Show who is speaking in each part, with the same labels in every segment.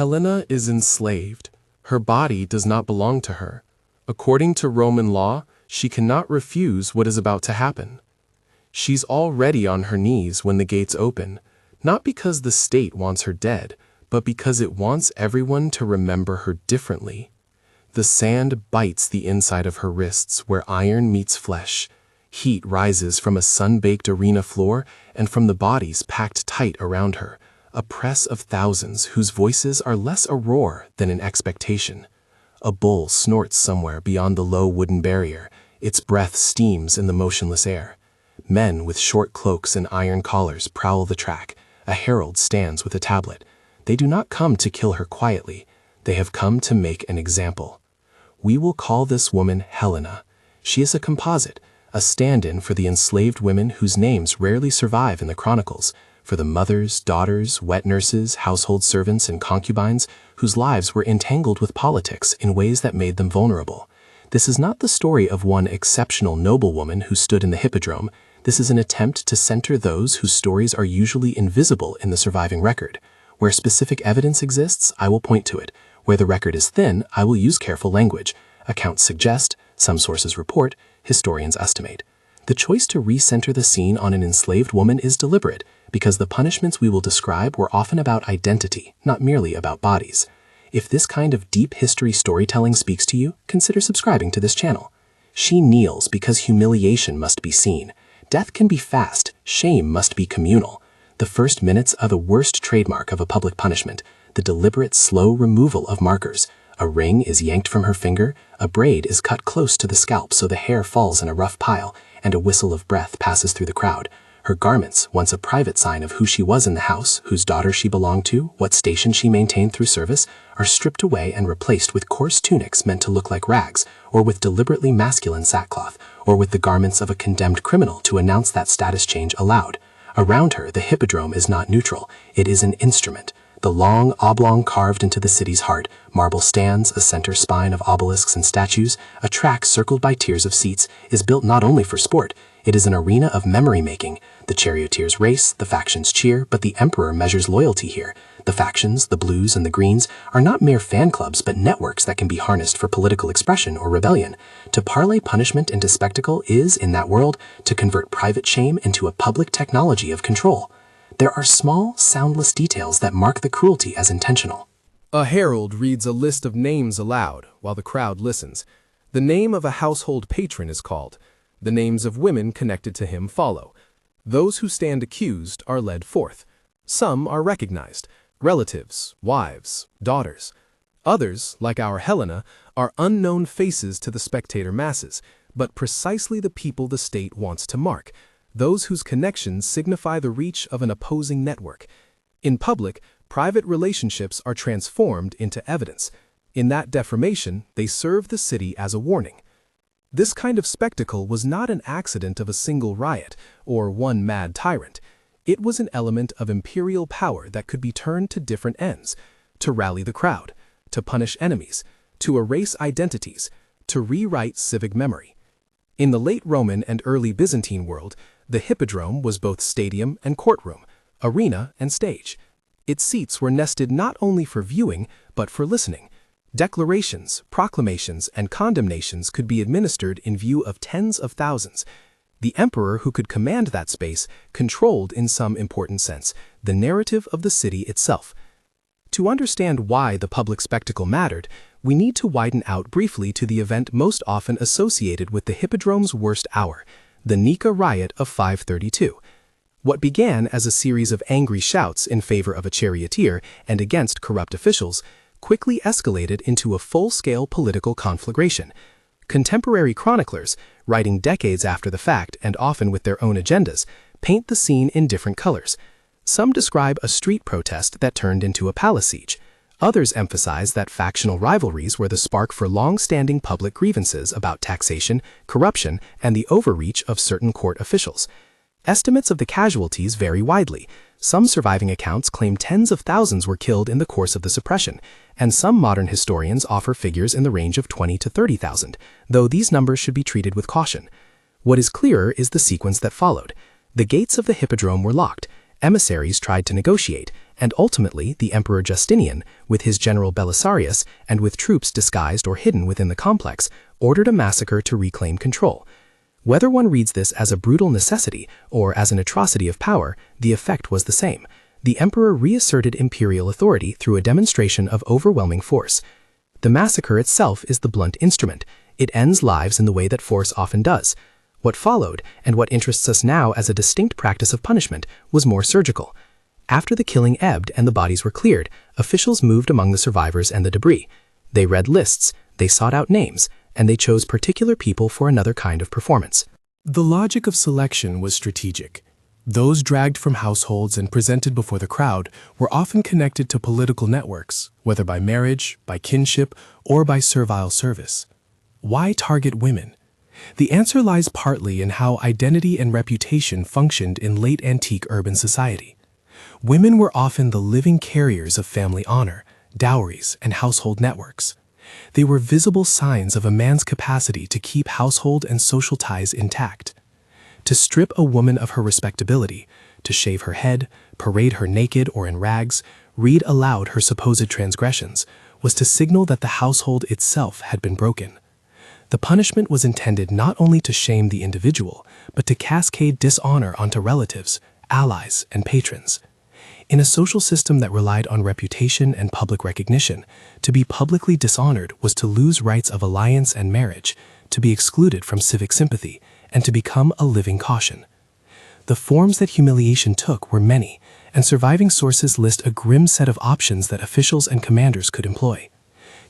Speaker 1: Helena is enslaved. Her body does not belong to her. According to Roman law, she cannot refuse what is about to happen. She's already on her knees when the gates open, not because the state wants her dead, but because it wants everyone to remember her differently. The sand bites the inside of her wrists where iron meets flesh. Heat rises from a sun-baked arena floor and from the bodies packed tight around her, a press of thousands whose voices are less a roar than an expectation. A bull snorts somewhere beyond the low wooden barrier. Its breath steams in the motionless air. Men with short cloaks and iron collars prowl the track. A herald stands with a tablet. They do not come to kill her quietly. They have come to make an example. We will call this woman Helena. She is a composite, a stand-in for the enslaved women whose names rarely survive in the chronicles, for the mothers, daughters, wet nurses, household servants, and concubines whose lives were entangled with politics in ways that made them vulnerable. This is not the story of one exceptional noblewoman who stood in the hippodrome. This is an attempt to center those whose stories are usually invisible in the surviving record. Where specific evidence exists, I will point to it. Where the record is thin, I will use careful language. Accounts suggest, some sources report, historians estimate. The choice to recenter the scene on an enslaved woman is deliberate, because the punishments we will describe were often about identity, not merely about bodies. If this kind of deep history storytelling speaks to you, consider subscribing to this channel. She kneels because humiliation must be seen. Death can be fast, shame must be communal. The first minutes are the worst trademark of a public punishment, the deliberate, slow removal of markers. A ring is yanked from her finger, a braid is cut close to the scalp so the hair falls in a rough pile, and a whistle of breath passes through the crowd. Her garments, once a private sign of who she was in the house, whose daughter she belonged to, what station she maintained through service, are stripped away and replaced with coarse tunics meant to look like rags, or with deliberately masculine sackcloth, or with the garments of a condemned criminal to announce that status change aloud. Around her, the hippodrome is not neutral, it is an instrument. The long oblong carved into the city's heart, marble stands, a center spine of obelisks and statues, a track circled by tiers of seats, is built not only for sport, it is an arena of memory-making. The charioteers race, the factions cheer, but the emperor measures loyalty here. The factions, the blues and the greens, are not mere fan clubs but networks that can be harnessed for political expression or rebellion. To parlay punishment into spectacle is, in that world, to convert private shame into a public technology of control. There are small, soundless details that mark the cruelty as intentional.
Speaker 2: A herald reads a list of names aloud while the crowd listens. The name of a household patron is called. The names of women connected to him follow. Those who stand accused are led forth. Some are recognized: relatives, wives, daughters. Others, like our Helena, are unknown faces to the spectator masses, but precisely the people the state wants to mark, those whose connections signify the reach of an opposing network. In public, private relationships are transformed into evidence. In that deformation, they serve the city as a warning. This kind of spectacle was not an accident of a single riot or one mad tyrant. It was an element of imperial power that could be turned to different ends: to rally the crowd, to punish enemies, to erase identities, to rewrite civic memory. In the late Roman and early Byzantine world, the hippodrome was both stadium and courtroom, arena and stage. Its seats were nested not only for viewing, but for listening. Declarations, proclamations, and condemnations could be administered in view of tens of thousands. The emperor who could command that space controlled, in some important sense, the narrative of the city itself. To understand why the public spectacle mattered, we need to widen out briefly to the event most often associated with the hippodrome's worst hour, the Nika riot of 532. What began as a series of angry shouts in favor of a charioteer and against corrupt officials quickly escalated into a full-scale political conflagration. Contemporary chroniclers, writing decades after the fact and often with their own agendas, paint the scene in different colors. Some describe a street protest that turned into a palace siege. Others emphasize that factional rivalries were the spark for long-standing public grievances about taxation, corruption, and the overreach of certain court officials. Estimates of the casualties vary widely. Some surviving accounts claim tens of thousands were killed in the course of the suppression, and some modern historians offer figures in the range of 20 to 30,000, though these numbers should be treated with caution. What is clearer is the sequence that followed. The gates of the hippodrome were locked, emissaries tried to negotiate, and ultimately the Emperor Justinian, with his general Belisarius and with troops disguised or hidden within the complex, ordered a massacre to reclaim control. Whether one reads this as a brutal necessity or as an atrocity of power, the effect was the same. The emperor reasserted imperial authority through a demonstration of overwhelming force. The massacre itself is the blunt instrument. It ends lives in the way that force often does. What followed, and what interests us now as a distinct practice of punishment, was more surgical. After the killing ebbed and the bodies were cleared, officials moved among the survivors and the debris. They read lists, they sought out names, and they chose particular people for another kind of performance.
Speaker 1: The logic of selection was strategic. Those dragged from households and presented before the crowd were often connected to political networks, whether by marriage, by kinship, or by servile service. Why target women? The answer lies partly in how identity and reputation functioned in late antique urban society. Women were often the living carriers of family honor, dowries, and household networks. They were visible signs of a man's capacity to keep household and social ties intact. To strip a woman of her respectability, to shave her head, parade her naked or in rags, read aloud her supposed transgressions, was to signal that the household itself had been broken. The punishment was intended not only to shame the individual, but to cascade dishonor onto relatives, allies, and patrons. In a social system that relied on reputation and public recognition, to be publicly dishonored was to lose rights of alliance and marriage, to be excluded from civic sympathy, and to become a living caution. The forms that humiliation took were many, and surviving sources list a grim set of options that officials and commanders could employ.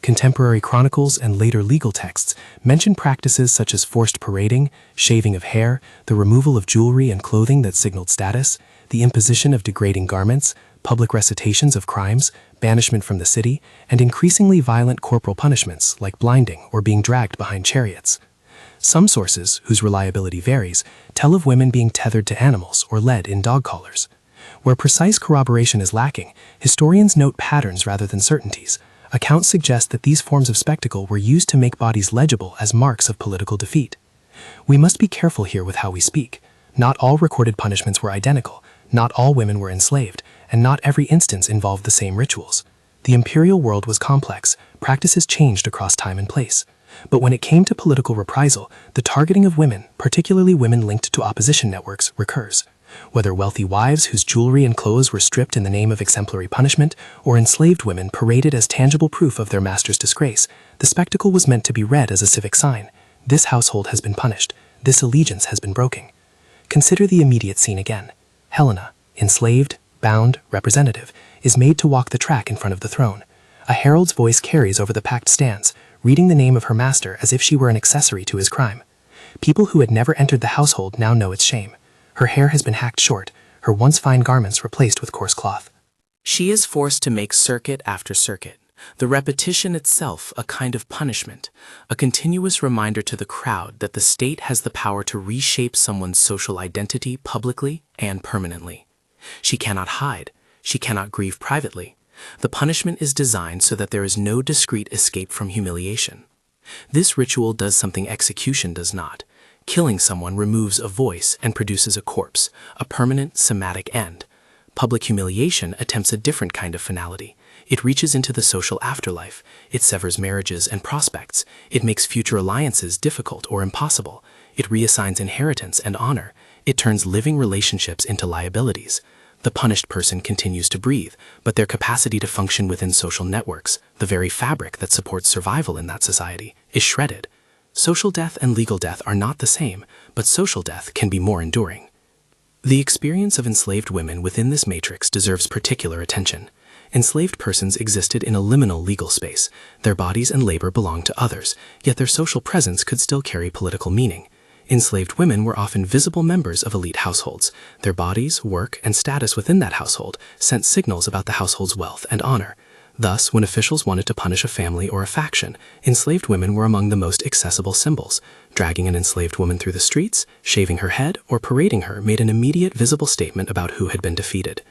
Speaker 1: Contemporary chronicles and later legal texts mention practices such as forced parading, shaving of hair, the removal of jewelry and clothing that signaled status, the imposition of degrading garments, public recitations of crimes, banishment from the city, and increasingly violent corporal punishments like blinding or being dragged behind chariots. Some sources, whose reliability varies, tell of women being tethered to animals or led in dog collars. Where precise corroboration is lacking, historians note patterns rather than certainties. Accounts suggest that these forms of spectacle were used to make bodies legible as marks of political defeat. We must be careful here with how we speak. Not all recorded punishments were identical, not all women were enslaved, and not every instance involved the same rituals. The imperial world was complex, practices changed across time and place. But when it came to political reprisal, the targeting of women, particularly women linked to opposition networks, recurs. Whether wealthy wives whose jewelry and clothes were stripped in the name of exemplary punishment, or enslaved women paraded as tangible proof of their master's disgrace, the spectacle was meant to be read as a civic sign. This household has been punished. This allegiance has been broken. Consider the immediate scene again. Helena, enslaved, bound, representative, is made to walk the track in front of the throne. A herald's voice carries over the packed stands, reading the name of her master as if she were an accessory to his crime. People who had never entered the household now know its shame. Her hair has been hacked short, her once fine garments replaced with coarse cloth.
Speaker 3: She is forced to make circuit after circuit, the repetition itself a kind of punishment, a continuous reminder to the crowd that the state has the power to reshape someone's social identity publicly and permanently. She cannot hide, she cannot grieve privately. The punishment is designed so that there is no discreet escape from humiliation. This ritual does something execution does not. Killing someone removes a voice and produces a corpse, a permanent somatic end. Public humiliation attempts a different kind of finality. It reaches into the social afterlife. It severs marriages and prospects. It makes future alliances difficult or impossible. It reassigns inheritance and honor. It turns living relationships into liabilities. The punished person continues to breathe, but their capacity to function within social networks, the very fabric that supports survival in that society, is shredded. Social death and legal death are not the same, but social death can be more enduring. The experience of enslaved women within this matrix deserves particular attention. Enslaved persons existed in a liminal legal space. Their bodies and labor belonged to others, yet their social presence could still carry political meaning. Enslaved women were often visible members of elite households. Their bodies, work, and status within that household sent signals about the household's wealth and honor. Thus, when officials wanted to punish a family or a faction, enslaved women were among the most accessible symbols. Dragging an enslaved woman through the streets, shaving her head, or parading her made an immediate visible statement about who had been defeated.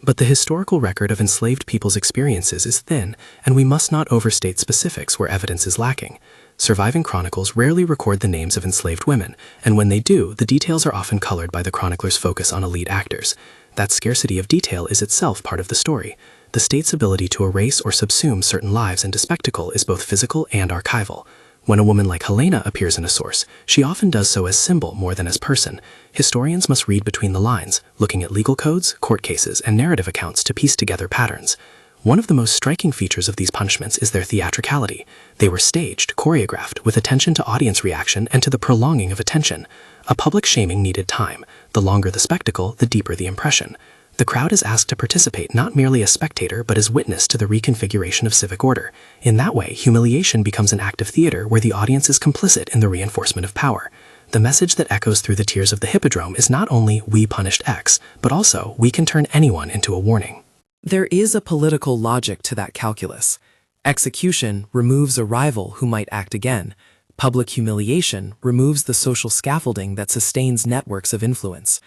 Speaker 3: But the historical record of enslaved people's experiences is thin, and we must not overstate specifics where evidence is lacking. Surviving chronicles rarely record the names of enslaved women, and when they do, the details are often colored by the chronicler's focus on elite actors. That scarcity of detail is itself part of the story. The state's ability to erase or subsume certain lives into spectacle is both physical and archival. When a woman like Helena appears in a source, she often does so as symbol more than as person. Historians must read between the lines, looking at legal codes, court cases, and narrative accounts to piece together patterns. One of the most striking features of these punishments is their theatricality. They were staged, choreographed, with attention to audience reaction and to the prolonging of attention. A public shaming needed time. The longer the spectacle, the deeper the impression. The crowd is asked to participate not merely as spectator but as witness to the reconfiguration of civic order. In that way, humiliation becomes an act of theater where the audience is complicit in the reinforcement of power. The message that echoes through the tiers of the hippodrome is not only "we punished X," but also "we can turn anyone into a warning."
Speaker 4: There is a political logic to that calculus. Execution removes a rival who might act again. Public humiliation removes the social scaffolding that sustains networks of influence.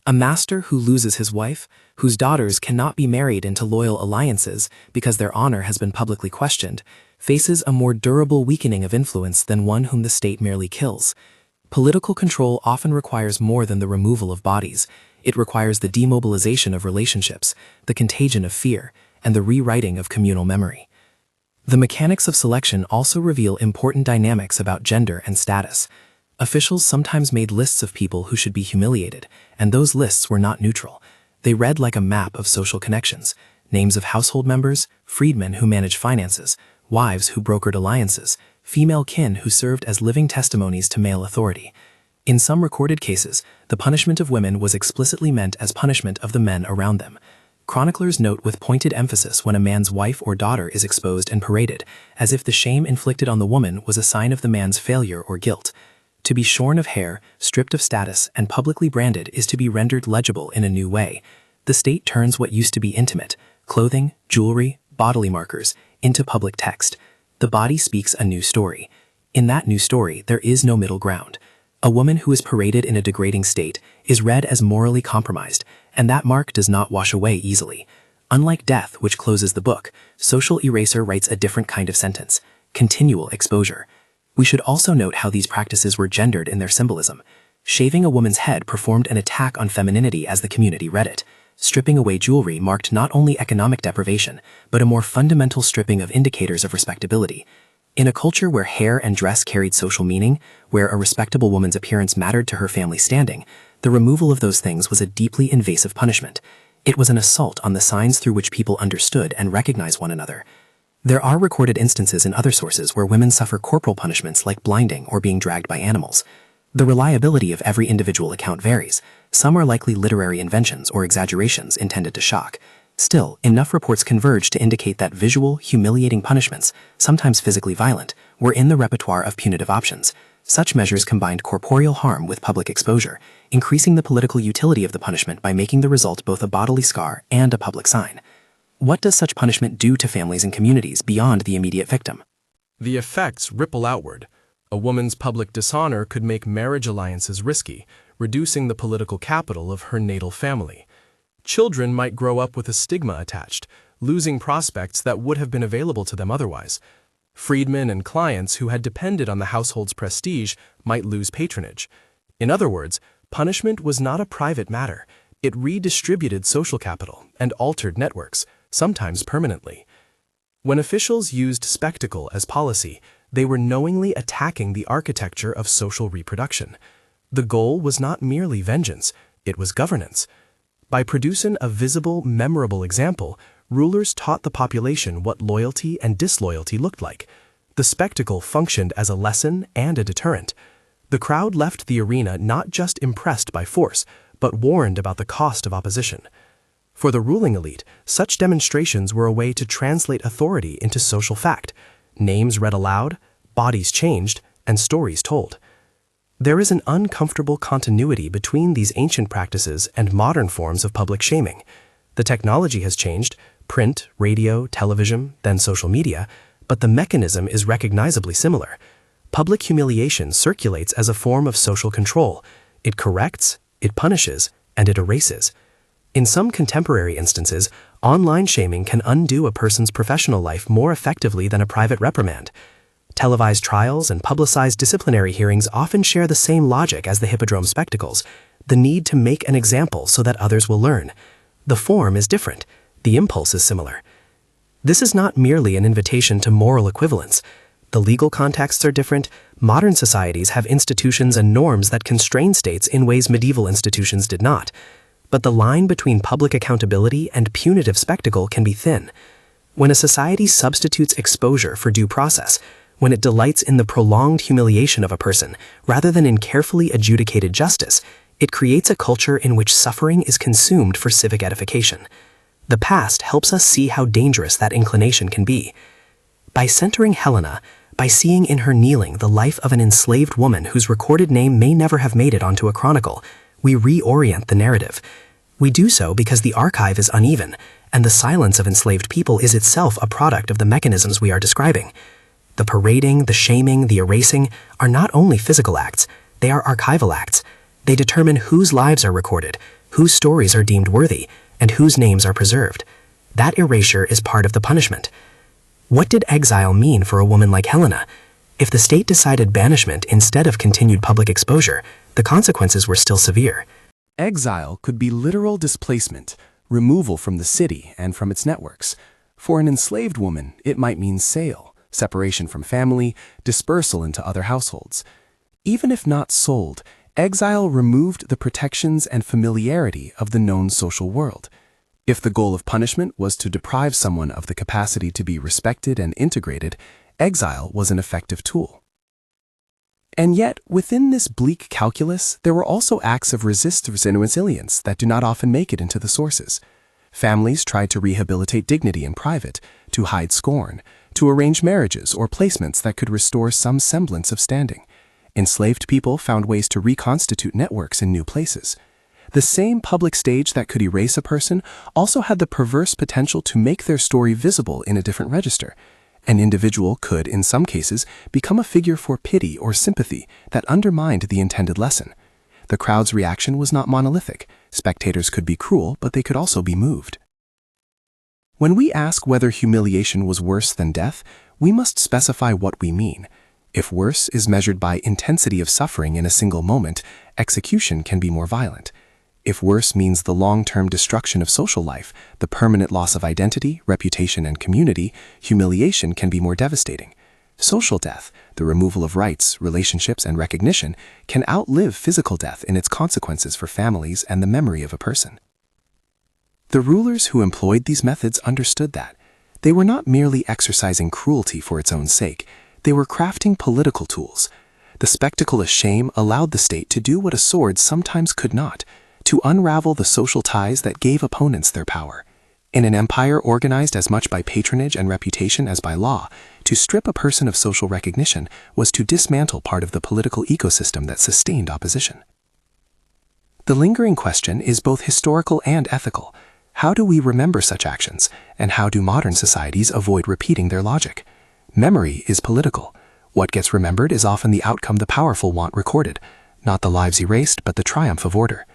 Speaker 4: A master who loses his wife, whose daughters cannot be married into loyal alliances because their honor has been publicly questioned, faces a more durable weakening of influence than one whom the state merely kills. Political control often requires more than the removal of bodies. It requires the demobilization of relationships, the contagion of fear, and the rewriting of communal memory. The mechanics of selection also reveal important dynamics about gender and status. Officials sometimes made lists of people who should be humiliated, and those lists were not neutral. They read like a map of social connections, names of household members, freedmen who managed finances, wives who brokered alliances, female kin who served as living testimonies to male authority. In some recorded cases, the punishment of women was explicitly meant as punishment of the men around them. Chroniclers note with pointed emphasis when a man's wife or daughter is exposed and paraded, as if the shame inflicted on the woman was a sign of the man's failure or guilt. To be shorn of hair, stripped of status, and publicly branded is to be rendered legible in a new way. The state turns what used to be intimate, clothing, jewelry, bodily markers, into public text. The body speaks a new story. In that new story, there is no middle ground. A woman who is paraded in a degrading state is read as morally compromised, and that mark does not wash away easily. Unlike death, which closes the book, social erasure writes a different kind of sentence: continual exposure. We should also note how these practices were gendered in their symbolism. Shaving a woman's head performed an attack on femininity as the community read it. Stripping away jewelry marked not only economic deprivation, but a more fundamental stripping of indicators of respectability. In a culture where hair and dress carried social meaning, where a respectable woman's appearance mattered to her family's standing, the removal of those things was a deeply invasive punishment. It was an assault on the signs through which people understood and recognized one another. There are recorded instances in other sources where women suffer corporal punishments like blinding or being dragged by animals. The reliability of every individual account varies. Some are likely literary inventions or exaggerations intended to shock. Still, enough reports converge to indicate that visual, humiliating punishments, sometimes physically violent, were in the repertoire of punitive options. Such measures combined corporeal harm with public exposure, increasing the political utility of the punishment by making the result both a bodily scar and a public sign. What does such punishment do to families and communities beyond the immediate victim?
Speaker 1: The effects ripple outward. A woman's public dishonor could make marriage alliances risky, reducing the political capital of her natal family. Children might grow up with a stigma attached, losing prospects that would have been available to them otherwise. Freedmen and clients who had depended on the household's prestige might lose patronage. In other words, punishment was not a private matter. It redistributed social capital and altered networks, sometimes permanently. When officials used spectacle as policy, they were knowingly attacking the architecture of social reproduction. The goal was not merely vengeance, it was governance. By producing a visible, memorable example, rulers taught the population what loyalty and disloyalty looked like. The spectacle functioned as a lesson and a deterrent. The crowd left the arena not just impressed by force, but warned about the cost of opposition. For the ruling elite, such demonstrations were a way to translate authority into social fact. Names read aloud, bodies changed, and stories told. There is an uncomfortable continuity between these ancient practices and modern forms of public shaming. The technology has changed, print, radio, television, then social media, but the mechanism is recognizably similar. Public humiliation circulates as a form of social control. It corrects, it punishes, and it erases. In some contemporary instances, online shaming can undo a person's professional life more effectively than a private reprimand. Televised trials and publicized disciplinary hearings often share the same logic as the hippodrome spectacles, the need to make an example so that others will learn.
Speaker 4: The form is different. The impulse is similar. This is not merely an invitation to moral equivalence. The legal contexts are different. Modern societies have institutions and norms that constrain states in ways medieval institutions did not. But the line between public accountability and punitive spectacle can be thin. When a society substitutes exposure for due process, when it delights in the prolonged humiliation of a person rather than in carefully adjudicated justice, it creates a culture in which suffering is consumed for civic edification. The past helps us see how dangerous that inclination can be. By centering Helena, by seeing in her kneeling the life of an enslaved woman whose recorded name may never have made it onto a chronicle, we reorient the narrative. We do so because the archive is uneven, and the silence of enslaved people is itself a product of the mechanisms we are describing. The parading, the shaming, the erasing are not only physical acts, they are archival acts. They determine whose lives are recorded, whose stories are deemed worthy, and whose names are preserved. That erasure is part of the punishment. What did exile mean for a woman like Helena? If the state decided banishment instead of continued public exposure, the consequences were still severe.
Speaker 1: Exile could be literal displacement, removal from the city and from its networks. For an enslaved woman, it might mean sale, separation from family, dispersal into other households. Even if not sold, exile removed the protections and familiarity of the known social world. If the goal of punishment was to deprive someone of the capacity to be respected and integrated, exile was an effective tool. And yet, within this bleak calculus, there were also acts of resistance and resilience that do not often make it into the sources. Families tried to rehabilitate dignity in private, to hide scorn, to arrange marriages or placements that could restore some semblance of standing. Enslaved people found ways to reconstitute networks in new places. The same public stage that could erase a person also had the perverse potential to make their story visible in a different register. An individual could, in some cases, become a figure for pity or sympathy that undermined the intended lesson. The crowd's reaction was not monolithic. Spectators could be cruel, but they could also be moved. When we ask whether humiliation was worse than death, we must specify what we mean. If worse is measured by intensity of suffering in a single moment, execution can be more violent. If worse means the long-term destruction of social life, the permanent loss of identity, reputation, and community, humiliation can be more devastating. Social death, the removal of rights, relationships, and recognition, can outlive physical death in its consequences for families and the memory of a person. The rulers who employed these methods understood that. They were not merely exercising cruelty for its own sake, they were crafting political tools. The spectacle of shame allowed the state to do what a sword sometimes could not, to unravel the social ties that gave opponents their power. In an empire organized as much by patronage and reputation as by law, to strip a person of social recognition was to dismantle part of the political ecosystem that sustained opposition. The lingering question is both historical and ethical. How do we remember such actions, and how do modern societies avoid repeating their logic? Memory is political. What gets remembered is often the outcome the powerful want recorded, not the lives erased, but the triumph of order.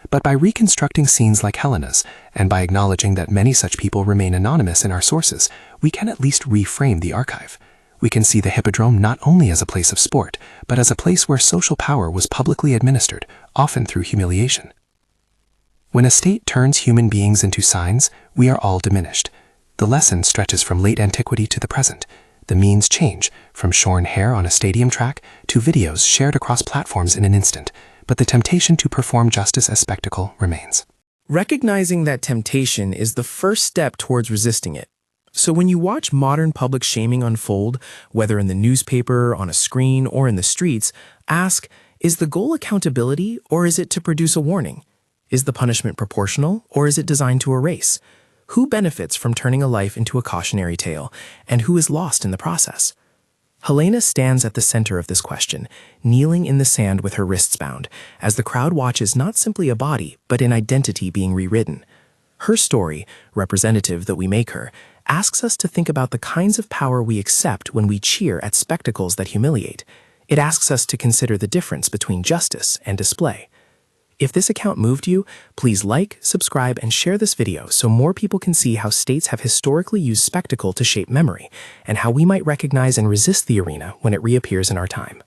Speaker 1: But by reconstructing scenes like Helena's, and by acknowledging that many such people remain anonymous in our sources, we can at least reframe the archive. We can see the hippodrome not only as a place of sport, but as a place where social power was publicly administered, often through humiliation. When a state turns human beings into signs, we are all diminished. The lesson stretches from late antiquity to the present. The means change, from shorn hair on a stadium track to videos shared across platforms in an instant. But the temptation to perform justice as spectacle remains.
Speaker 3: Recognizing that temptation is the first step towards resisting it. So when you watch modern public shaming unfold, whether in the newspaper, on a screen, or in the streets, ask, is the goal accountability, or is it to produce a warning? Is the punishment proportional, or is it designed to erase? Who benefits from turning a life into a cautionary tale, and who is lost in the process? Helena stands at the center of this question, kneeling in the sand with her wrists bound, as the crowd watches not simply a body, but an identity being rewritten. Her story, representative that we make her, asks us to think about the kinds of power we accept when we cheer at spectacles that humiliate. It asks us to consider the difference between justice and display. If this account moved you, please like, subscribe, and share this video so more people can see how states have historically used spectacle to shape memory, and how we might recognize and resist the arena when it reappears in our time.